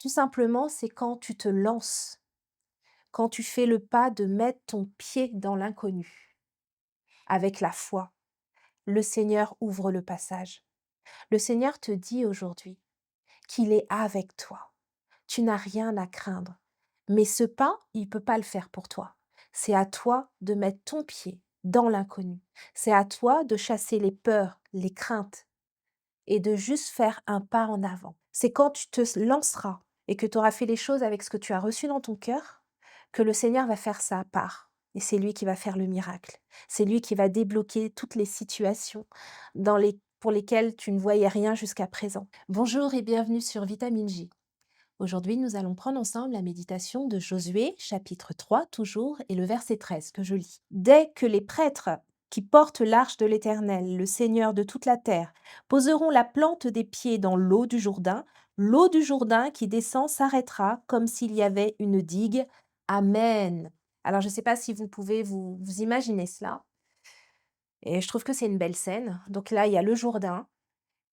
Tout simplement, c'est quand tu te lances, quand tu fais le pas de mettre ton pied dans l'inconnu, avec la foi. Le Seigneur ouvre le passage. Le Seigneur te dit aujourd'hui qu'il est avec toi. Tu n'as rien à craindre. Mais ce pas, il ne peut pas le faire pour toi. C'est à toi de mettre ton pied dans l'inconnu. C'est à toi de chasser les peurs, les craintes et de juste faire un pas en avant. C'est quand tu te lanceras et que tu auras fait les choses avec ce que tu as reçu dans ton cœur que le Seigneur va faire sa part. Et c'est lui qui va faire le miracle. C'est lui qui va débloquer toutes les situations pour lesquelles tu ne voyais rien jusqu'à présent. Bonjour et bienvenue sur Vitamine J. Aujourd'hui, nous allons prendre ensemble la méditation de Josué, chapitre 3 toujours, et le verset 13 que je lis. Dès que les prêtres qui portent l'arche de l'Éternel, le Seigneur de toute la terre, poseront la plante des pieds dans l'eau du Jourdain qui descend s'arrêtera comme s'il y avait une digue. Amen. Alors, je ne sais pas si vous pouvez vous imaginer cela, et je trouve que c'est une belle scène. Donc là, il y a le Jourdain,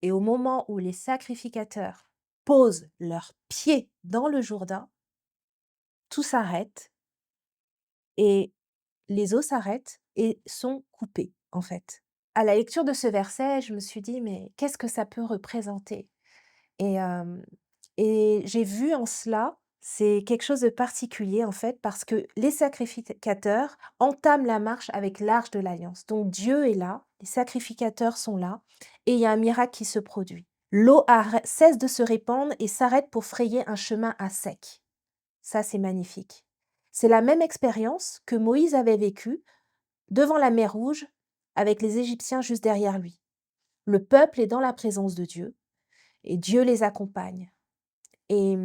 et au moment où les sacrificateurs posent leurs pieds dans le Jourdain, tout s'arrête et les eaux s'arrêtent et sont coupées, en fait. À la lecture de ce verset, je me suis dit: «Mais qu'est-ce que ça peut représenter?» et hem et j'ai vu en cela, c'est quelque chose de particulier, en fait, parce que les sacrificateurs entament la marche avec l'arche de l'alliance. Donc Dieu est là, les sacrificateurs sont là et il y a un miracle qui se produit. L'eau cesse de se répandre et s'arrête pour frayer un chemin à sec. Ça, c'est magnifique. C'est la même expérience que Moïse avait vécue devant la mer Rouge avec les Égyptiens juste derrière lui. Le peuple est dans la présence de Dieu et Dieu les accompagne. Et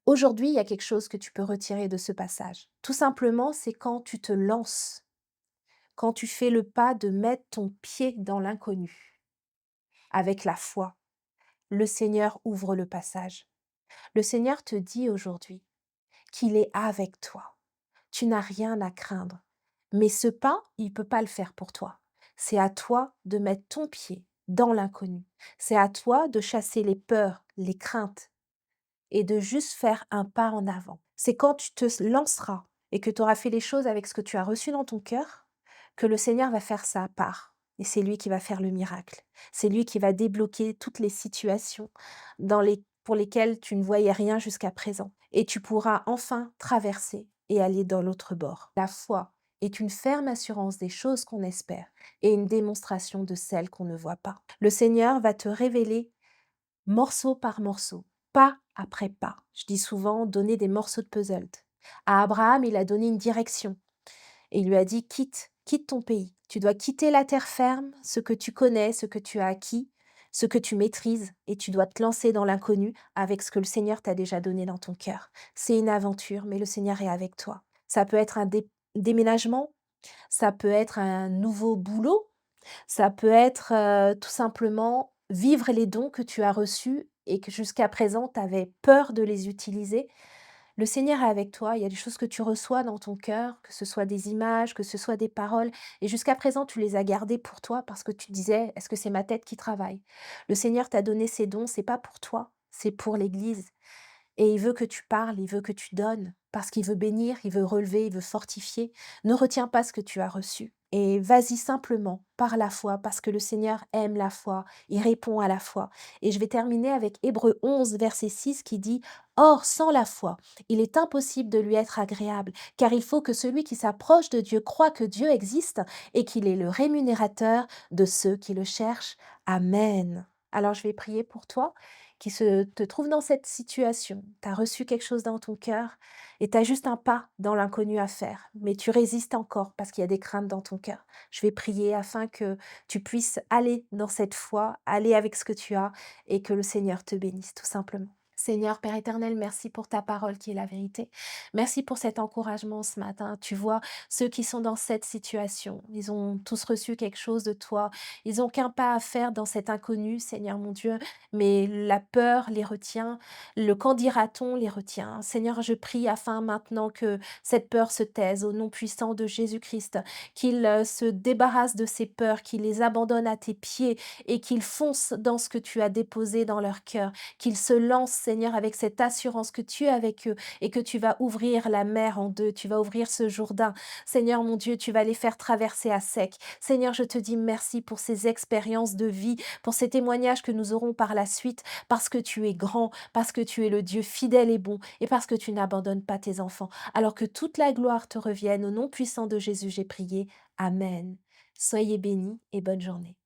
aujourd'hui, il y a quelque chose que tu peux retirer de ce passage. Tout simplement, c'est quand tu te lances, quand tu fais le pas de mettre ton pied dans l'inconnu, avec la foi. Le Seigneur ouvre le passage. Le Seigneur te dit aujourd'hui qu'il est avec toi. Tu n'as rien à craindre. Mais ce pas, il ne peut pas le faire pour toi. C'est à toi de mettre ton pied dans l'inconnu. C'est à toi de chasser les peurs, les craintes et de juste faire un pas en avant. C'est quand tu te lanceras et que tu auras fait les choses avec ce que tu as reçu dans ton cœur que le Seigneur va faire sa part. Et c'est lui qui va faire le miracle. C'est lui qui va débloquer toutes les situations pour lesquelles tu ne voyais rien jusqu'à présent. Et tu pourras enfin traverser et aller dans l'autre bord. La foi est une ferme assurance des choses qu'on espère et une démonstration de celles qu'on ne voit pas. Le Seigneur va te révéler morceau par morceau, pas après pas. Je dis souvent donner des morceaux de puzzle. À Abraham, il a donné une direction et il lui a dit quitte ton pays. Tu dois quitter la terre ferme, ce que tu connais, ce que tu as acquis, ce que tu maîtrises et tu dois te lancer dans l'inconnu avec ce que le Seigneur t'a déjà donné dans ton cœur. C'est une aventure, mais le Seigneur est avec toi. Ça peut être un déménagement, ça peut être un nouveau boulot, ça peut être, tout simplement vivre les dons que tu as reçus et que jusqu'à présent tu avais peur de les utiliser. Le Seigneur est avec toi, il y a des choses que tu reçois dans ton cœur, que ce soit des images, que ce soit des paroles et jusqu'à présent tu les as gardées pour toi parce que tu te disais: «Est-ce que c'est ma tête qui travaille?» Le Seigneur t'a donné ces dons, c'est pas pour toi, c'est pour l'Église et il veut que tu parles, il veut que tu donnes parce qu'il veut bénir, il veut relever, il veut fortifier. Ne retiens pas ce que tu as reçu et vas-y simplement par la foi parce que le Seigneur aime la foi, il répond à la foi. Et je vais terminer avec Hébreux 11, verset 6 qui dit: Or, sans la foi, il est impossible de lui être agréable, car il faut que celui qui s'approche de Dieu croit que Dieu existe et qu'il est le rémunérateur de ceux qui le cherchent. Amen. Alors, je vais prier pour toi qui te trouve dans cette situation. Tu as reçu quelque chose dans ton cœur et tu as juste un pas dans l'inconnu à faire, mais tu résistes encore parce qu'il y a des craintes dans ton cœur. Je vais prier afin que tu puisses aller dans cette foi, aller avec ce que tu as et que le Seigneur te bénisse tout simplement. Seigneur Père éternel, merci pour ta parole qui est la vérité. Merci pour cet encouragement ce matin. Tu vois, ceux qui sont dans cette situation, ils ont tous reçu quelque chose de toi. Ils n'ont qu'un pas à faire dans cet inconnu, Seigneur mon Dieu, mais la peur les retient, le qu'en dira-t-on les retient. Seigneur, je prie afin maintenant que cette peur se taise au nom puissant de Jésus-Christ, qu'il se débarrasse de ces peurs, qu'il les abandonne à tes pieds et qu'il fonce dans ce que tu as déposé dans leur cœur, qu'ils se lancent, Seigneur, avec cette assurance que tu es avec eux et que tu vas ouvrir la mer en deux, tu vas ouvrir ce Jourdain. Seigneur mon Dieu, tu vas les faire traverser à sec. Seigneur, je te dis merci pour ces expériences de vie, pour ces témoignages que nous aurons par la suite, parce que tu es grand, parce que tu es le Dieu fidèle et bon, et parce que tu n'abandonnes pas tes enfants. Alors que toute la gloire te revienne, au nom puissant de Jésus, j'ai prié. Amen. Soyez bénis et bonne journée.